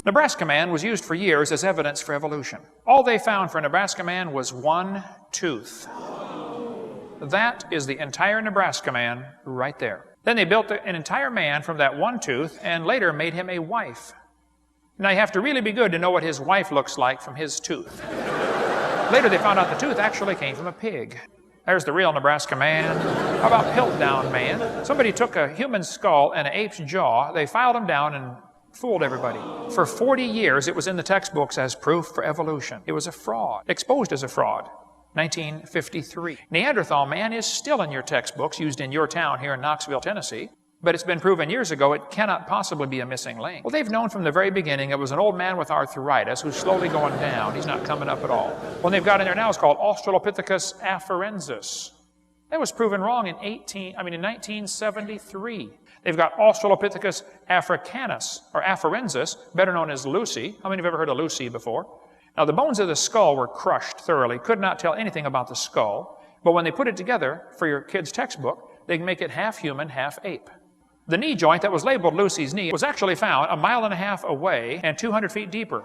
Nebraska man was used for years as evidence for evolution. All they found for Nebraska man was one tooth. That is the entire Nebraska man right there. Then they built an entire man from that one tooth and later made him a wife. Now you have to really be good to know what his wife looks like from his tooth. Later they found out the tooth actually came from a pig. There's the real Nebraska man. How about Piltdown man? Somebody took a human skull and an ape's jaw, they filed them down and fooled everybody. For 40 years it was in the textbooks as proof for evolution. It was a fraud, exposed as a fraud. 1953. Neanderthal man is still in your textbooks, used in your town here in Knoxville, Tennessee. But it's been proven years ago it cannot possibly be a missing link. Well, they've known from the very beginning it was an old man with arthritis who's slowly going down. He's not coming up at all. One they've got in there now is called Australopithecus afarensis. That was proven wrong in 1973. They've got Australopithecus africanus, or afarensis, better known as Lucy. How many have ever heard of Lucy before? Now, the bones of the skull were crushed thoroughly, could not tell anything about the skull, but when they put it together for your kid's textbook, they can make it half human, half ape. The knee joint that was labeled Lucy's knee was actually found 1.5 miles away and 200 feet deeper.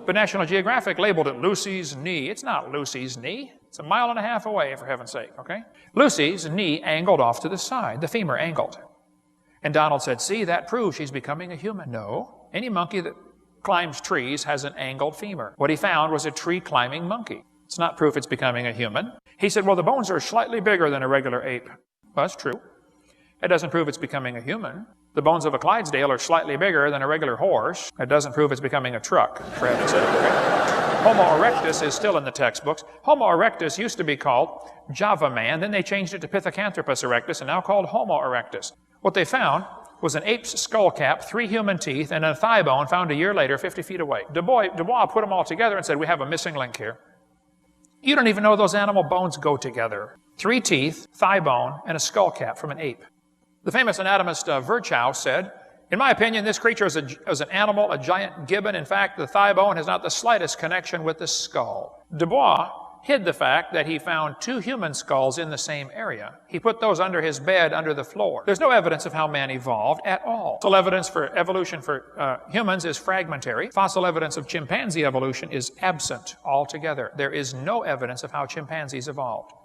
But National Geographic labeled it Lucy's knee. It's not Lucy's knee. It's 1.5 miles away, for heaven's sake, okay? Lucy's knee angled off to the side, the femur angled. And Donald said, see, that proves she's becoming a human. No, any monkey that climbs trees has an angled femur. What he found was a tree-climbing monkey. It's not proof it's becoming a human. He said, well, the bones are slightly bigger than a regular ape. Well, that's true. It doesn't prove it's becoming a human. The bones of a Clydesdale are slightly bigger than a regular horse. It doesn't prove it's becoming a truck, for heaven's sake. Okay? Homo erectus is still in the textbooks. Homo erectus used to be called Java man. Then they changed it to Pithecanthropus erectus and now called Homo erectus. What they found was an ape's skull cap, 3 human teeth, and a thigh bone found a year later 50 feet away. Du Bois put them all together and said, we have a missing link here. You don't even know those animal bones go together. 3 teeth, thigh bone, and a skull cap from an ape. The famous anatomist Virchow said, in my opinion, this creature is an animal, a giant gibbon. In fact, the thigh bone has not the slightest connection with the skull. Du Bois hid the fact that he found 2 human skulls in the same area. He put those under his bed, under the floor. There's no evidence of how man evolved at all. Fossil evidence for evolution for humans is fragmentary. Fossil evidence of chimpanzee evolution is absent altogether. There is no evidence of how chimpanzees evolved.